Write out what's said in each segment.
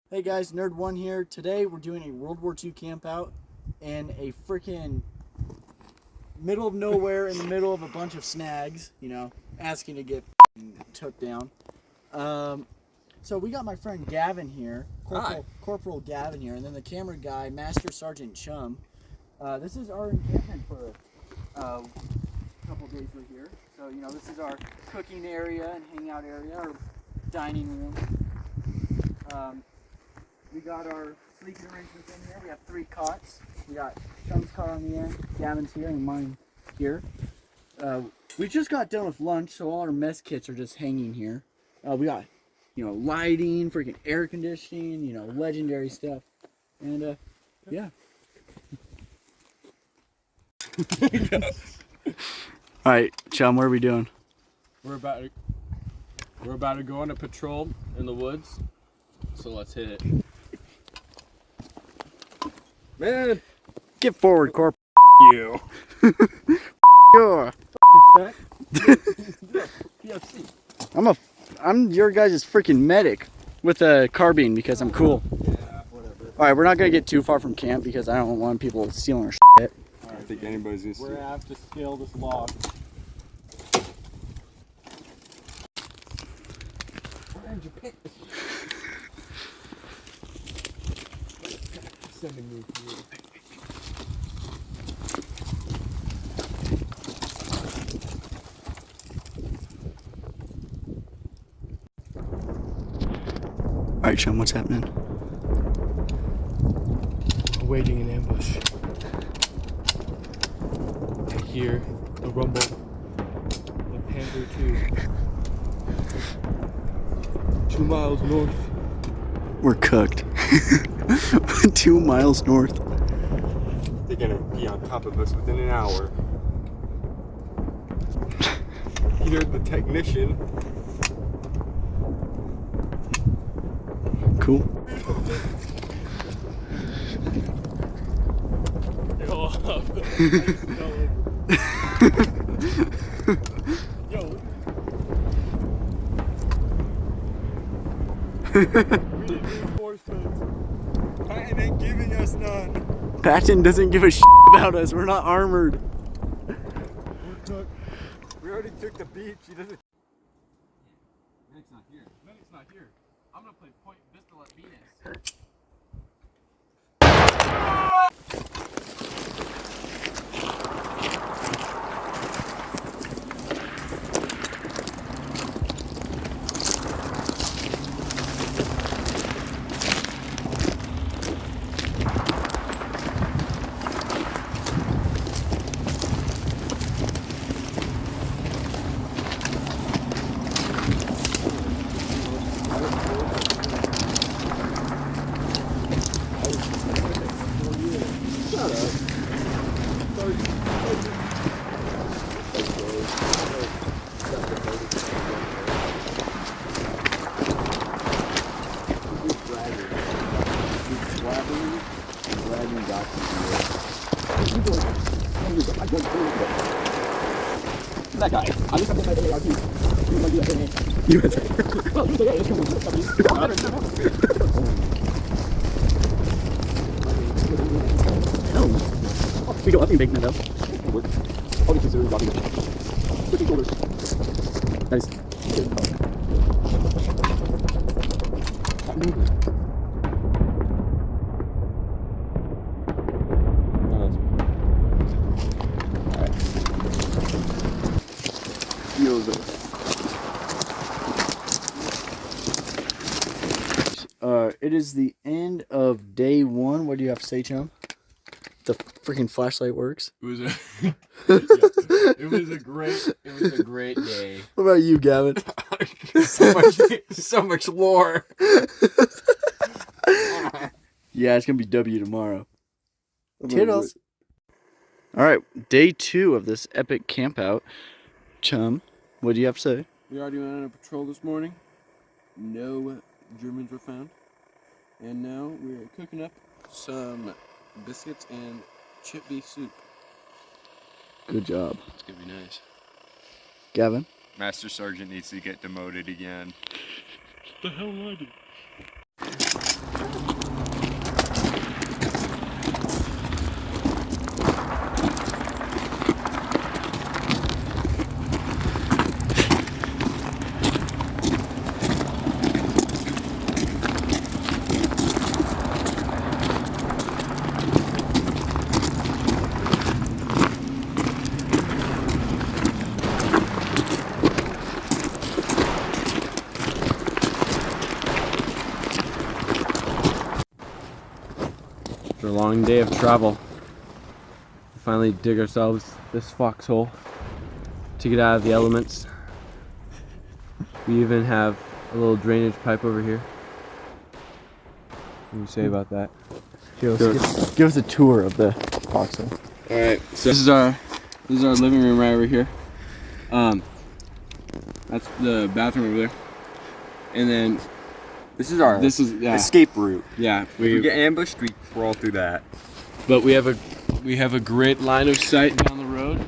Hey guys, Nerd1 here. Today we're doing a World War II camp out in a freaking middle of nowhere in the middle of a bunch of snags, you know, asking to get took down. So we got my friend Gavin here, Corporal Gavin here, and then the camera guy, Master Sergeant Chum. This is our encampment for a couple days we're here. So, you know, this is our cooking area and hangout area, our dining room. We got our sleeping arrangements in here. We have 3 cots. We got Chum's cot on the end, Gavin's here, and mine here. We just got done with lunch, so all our mess kits are just hanging here. We got, you know, lighting, freaking air conditioning, you know, legendary stuff. And, yeah. All right, Chum, what are we doing? We're about to go on a patrol in the woods. So let's hit it. Man, get forward, Corp. You. Sure. I'm your guys' freaking medic with a carbine because I'm cool. Yeah, whatever. All right, we're not gonna get too far from camp because I don't want people stealing our shit. I don't think anybody's gonna steal. We're gonna have to scale this log. Where did you pick this? Sending me to you. All right, Chum, what's happening? Awaiting an ambush. I hear the rumble of Panther 2. 2 miles north. We're cooked. 2 miles north. They're gonna be on top of us within an hour. You're the technician. Cool. Yo. We need reinforcements. Patton ain't giving us none. Patton doesn't give a shit about us. We're not armored. We're cooked. We already took the beach. He doesn't. Medic's not here. Medic's not here. I'm gonna play Point Pistol at Venus. That guy. I'm just going to say you answer. Oh, we got nothing big now. I'll be considering dropping it. Pretty shoulders. Nice. It is the end of day 1. What do you have to say, Chum? The freaking flashlight works. It was a great day. What about you, Gavin? so much lore. Yeah, it's gonna be W tomorrow. Tittles. All right, day 2 of this epic camp out. Chum, what do you have to say? We already went on a patrol this morning. No Germans were found. And now we're cooking up some biscuits and chip beef soup. Good job. It's gonna be nice. Gavin? Master Sergeant needs to get demoted again. What the hell did I do? After a long day of travel, we finally dig ourselves this foxhole to get out of the elements. We even have a little drainage pipe over here. What do you say about that? Give us a tour of the foxhole. All right, so this is our living room right over here. That's the bathroom over there, and then This is our escape route. Yeah, If we get ambushed, we crawl through that. but we have a great line of sight down the road.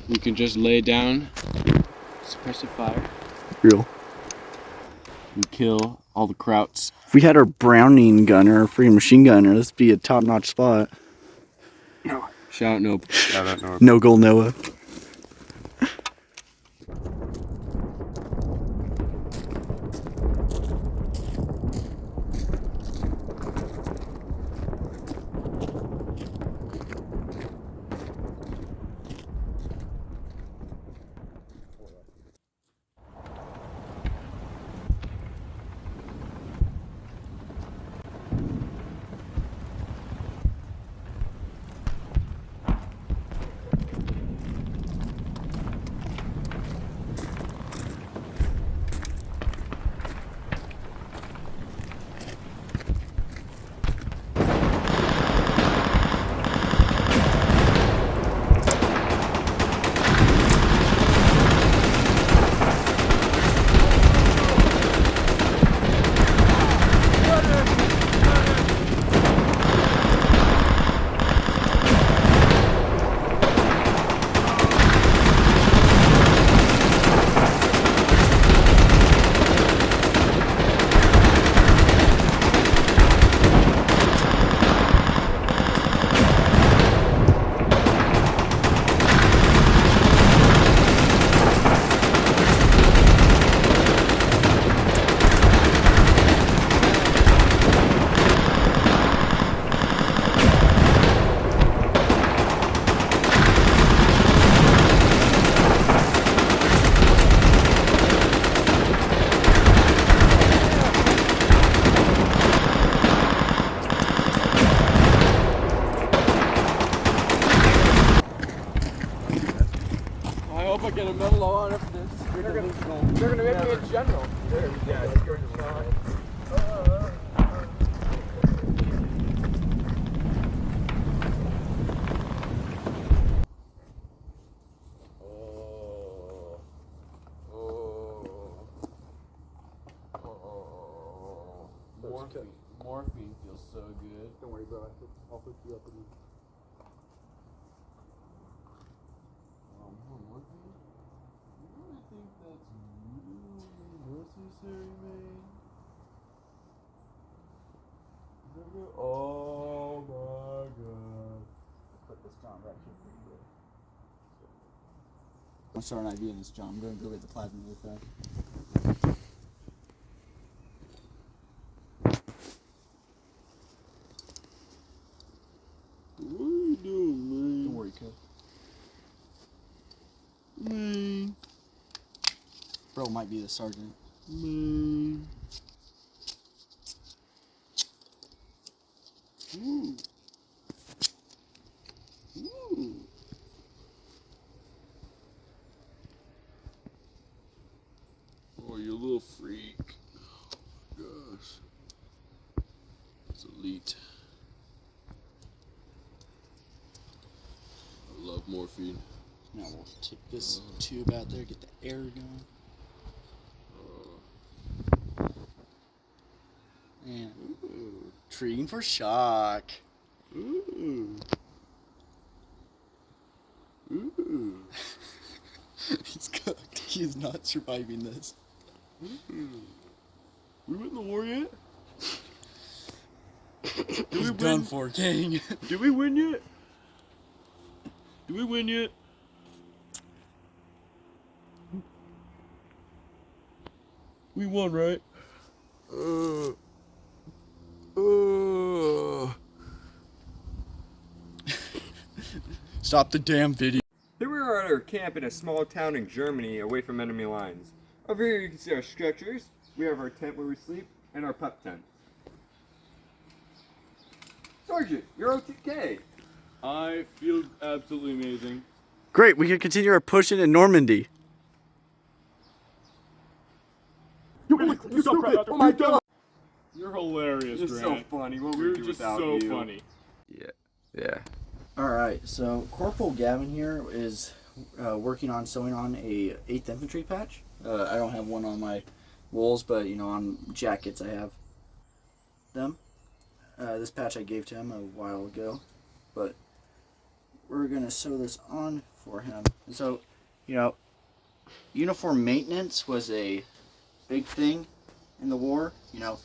We can just lay down, suppress a fire, Real. and kill all the krauts. If we had our Browning gunner, or freaking machine gunner, this would be a top-notch spot. No. Shout out, nope. Shout out Noah. No goal, Noah. I hope I get a medal of honor for this. They're gonna make me a general. Morphine feels so good. Don't worry, bro. I'll hook you up with you. More morphine? You really think that's really necessary, man? Oh my god. Put this John right here for you. I'm starting an IV in this John. I'm going to go get the plasma really fast. What are you doing, man? Don't worry, kid. Man. Bro might be the sergeant. Man. Ooh. Ooh. Oh, you little freak. Gosh. It's elite. I love morphine. Now we'll take this tube out there, get the air going. And treating for shock. Ooh. Ooh. He's cooked. He's not surviving this. Ooh. We win the war yet? He's done for, King. Did we win yet? Did we win yet? We won, right? Stop the damn video. Here we are at our camp in a small town in Germany, away from enemy lines. Over here you can see our stretchers. We have our tent where we sleep, and our pup tent. Sergeant, you're OTK. I feel absolutely amazing. Great, we can continue our push into Normandy. You stupid! Oh my god! You're hilarious, You're so Grant. funny. What would You're we do just without so you? funny. Yeah. Alright, so Corporal Gavin here is working on sewing on a 8th Infantry patch. I don't have one on my wools, but you know, on jackets I have them. This patch I gave to him a while ago, but we're gonna sew this on for him. And so, you know, uniform maintenance was a big thing in the war. You know,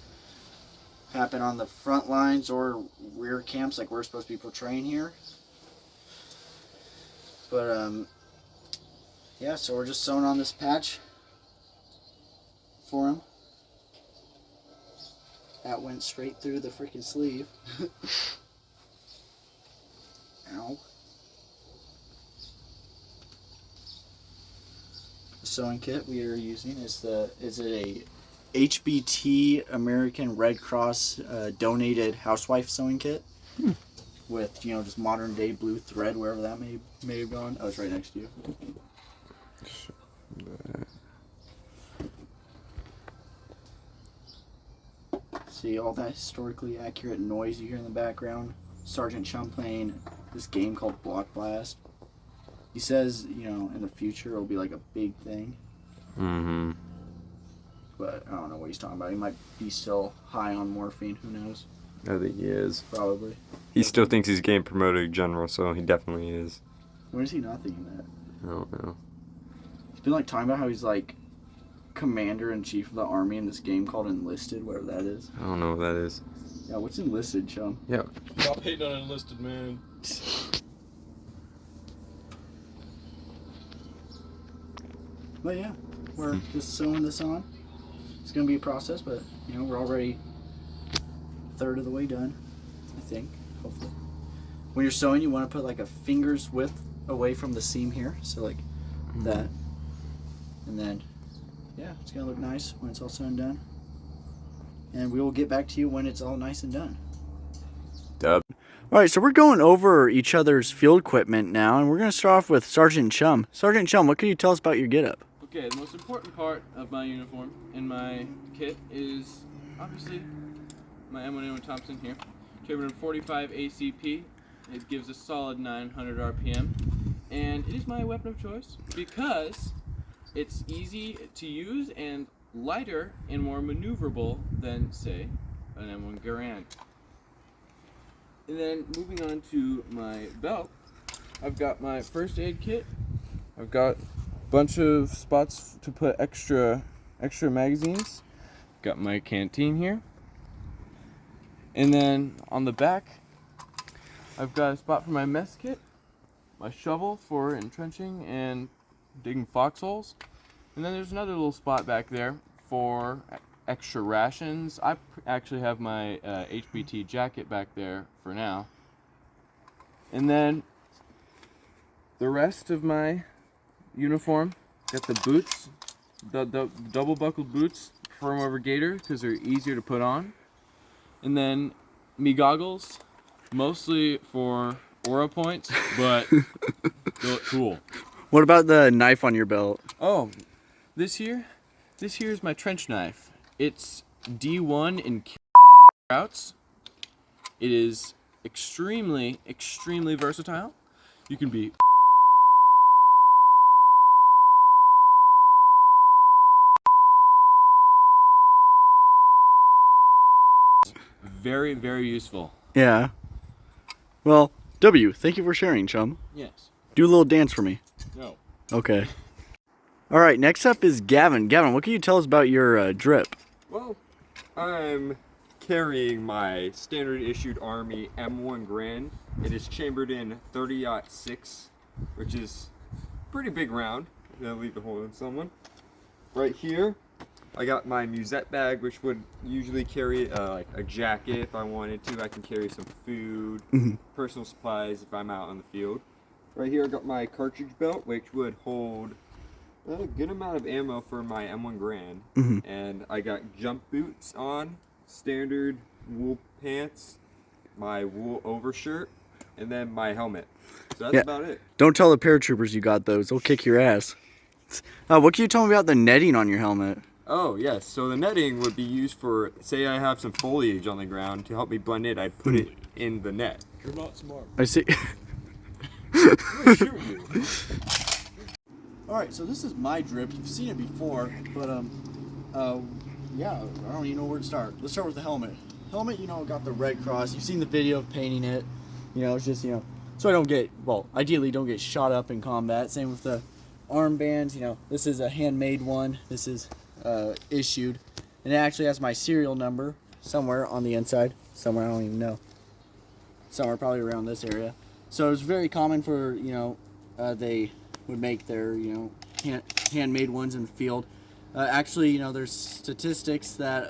happen on the front lines or rear camps like we're supposed to be portraying here. But yeah, so we're just sewing on this patch for him. That went straight through the freaking sleeve. Ow. The sewing kit we are using is a HBT American Red Cross donated housewife sewing kit with, you know, just modern day blue thread wherever that may have gone. Oh, it's right next to you. See all that historically accurate noise you hear in the background? Sergeant Chum playing this game called Block Blast. He says, you know, in the future it'll be like a big thing. Mm-hmm. But I don't know what he's talking about. He might be still high on morphine. Who knows? I think he is. Probably. He still thinks he's game promoted general, so he definitely is. When is he not thinking that? I don't know. He's been like talking about how he's like commander-in-chief of the army in this game called Enlisted, whatever that is. I don't know what that is. Yeah, what's Enlisted, Chum? Yeah. Stop hating on enlisted, man. But yeah, we're just sewing this on. It's gonna be a process, but you know, we're already a third of the way done, I think, hopefully. When you're sewing, you want to put like a finger's width away from the seam here, so like that. And then, yeah, it's gonna look nice when it's all sewn and done. And we will get back to you when it's all nice and done. Dub. All right, so we're going over each other's field equipment now, and we're going to start off with Sergeant Chum. Sergeant Chum, what can you tell us about your getup? Okay, the most important part of my uniform and my kit is obviously my M1A1 Thompson here. Chambered in 45 ACP. It gives a solid 900 RPM, and it is my weapon of choice because it's easy to use and lighter and more maneuverable than, say, an M1 Garand. And then moving on to my belt, I've got my first aid kit. I've got a bunch of spots to put extra magazines. Got my canteen here. And then on the back, I've got a spot for my mess kit, my shovel for entrenching and digging foxholes. And then there's another little spot back there for extra rations. I actually have my HBT jacket back there for now. And then the rest of my uniform, got the boots, the double buckled boots, firm over gator because they're easier to put on. And then me goggles, mostly for aura points, but they look cool. What about the knife on your belt? Oh, this here is my trench knife. It's D1 in routes. It is extremely versatile. You can be very, very useful. Yeah. Well, W, thank you for sharing, Chum. Yes. Do a little dance for me. No. Okay. All right, next up is Gavin. Gavin, what can you tell us about your drip? Well, I'm carrying my standard issued Army M1 Grand. It is chambered in 30-06, which is a pretty big round. I'll leave the hole in someone. Right here, I got my musette bag, which would usually carry like a jacket if I wanted to. I can carry some food, personal supplies if I'm out on the field. Right here, I got my cartridge belt, which would hold a good amount of ammo for my M1 Grand. And I got jump boots on, standard wool pants, my wool overshirt, and then my helmet. So that's Yeah. about it. Don't tell the paratroopers you got those. They'll kick your ass. What can you tell me about the netting on your helmet? Oh, yes. So the netting would be used for, say I have some foliage on the ground to help me blend in, I'd put it in the net. You're not smart. I see. I'm gonna shoot you. Alright, so this is my drip. You've seen it before, but yeah, I don't even know where to start. Let's start with the helmet. Helmet, got the red cross. You've seen the video of painting it. It's just, so I don't get, ideally don't get shot up in combat. Same with the armbands. This is a handmade one. This is issued, and it actually has my serial number somewhere on the inside. Somewhere, I don't even know. Somewhere probably around this area. So it's very common for, they would make their, handmade ones in the field. Actually, there's statistics that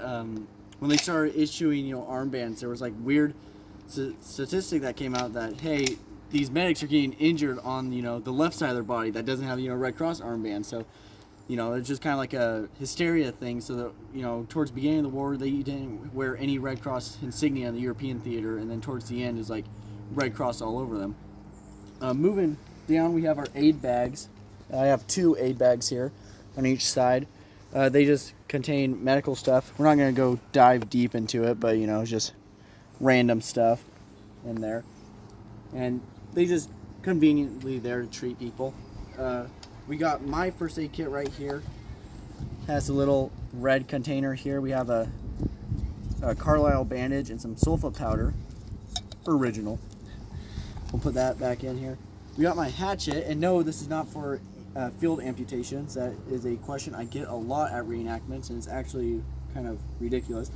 when they started issuing, armbands, there was like weird statistic that came out that, hey, these medics are getting injured on, the left side of their body that doesn't have, Red Cross armband. So, it's just kind of like a hysteria thing. So that, towards the beginning of the war, they didn't wear any Red Cross insignia in the European theater. And then towards the end is like Red Cross all over them. Moving down, we have our aid bags. I have 2 aid bags here on each side. They just contain medical stuff. We're not going to go dive deep into it, but it's just random stuff in there. And they just conveniently there to treat people. We got my first aid kit right here. Has a little red container here. We have a Carlisle bandage and some sulfa powder. Original. We'll put that back in here. We got my hatchet, and no, this is not for field amputations. That is a question I get a lot at reenactments, and it's actually kind of ridiculous.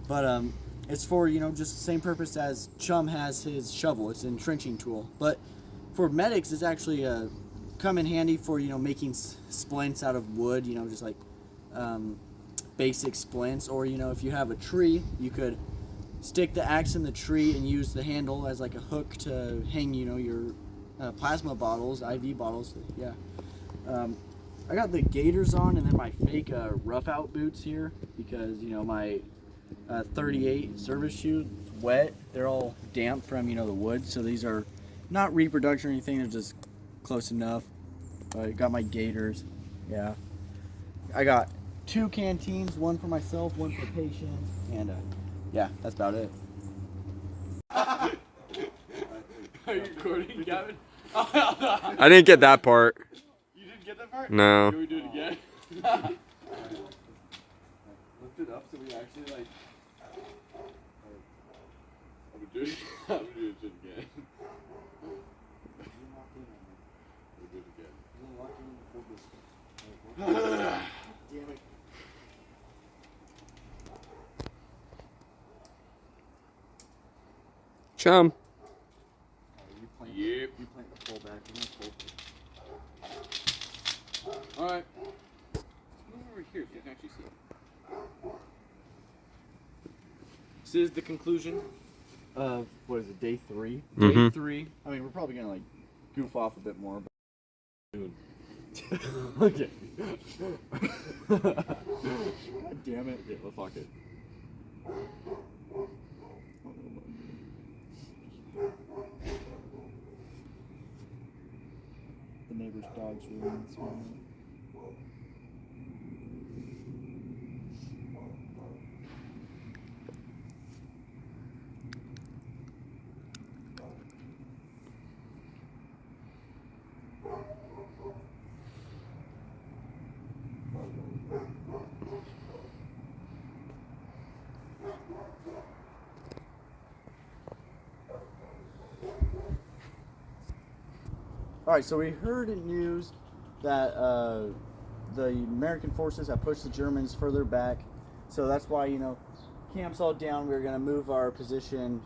But it's for, just the same purpose as Chum has his shovel. It's an entrenching tool. But for medics, it's actually come in handy for, making splints out of wood, just like basic splints. Or, if you have a tree, you could stick the axe in the tree and use the handle as like a hook to hang, your plasma bottles, IV bottles. Yeah. I got the gaiters on, and then my fake rough out boots here because, my 38 service shoe wet. They're all damp from, the wood. So these are not reproduction or anything. They're just close enough. I got my gaiters. Yeah. I got 2 canteens, one for myself, one for patients, and yeah, that's about it. Are you recording, Gavin? I didn't get that part. You didn't get that part? No. Can we do it again? Lift it up so we actually like. I'm gonna do it. I'm gonna do it again. We'll do it again. Damn it. Chum. Yep. You plant the full back. I'm gonna pull. Alright. Let's move over here so you can actually see it. This is the conclusion of, what is it, day 3? Mhm. Day 3. I mean, we're probably gonna like goof off a bit more. But... Okay. God damn it. Okay, well, fuck it. The neighbor's dog's ruining this moment. Alright, so we heard in news that the American forces have pushed the Germans further back. So that's why, camp's all down. We're going to move our position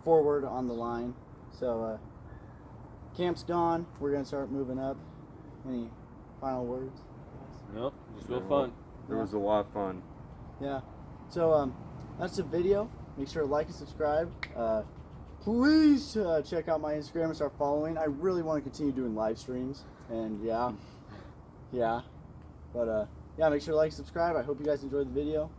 forward on the line. So camp's gone. We're going to start moving up. Any final words? Nope, just real fun. It was a lot of fun. Yeah. So that's the video. Make sure to like and subscribe. Please check out my Instagram and start following. I really want to continue doing live streams. And yeah. But yeah, make sure to like and subscribe. I hope you guys enjoyed the video.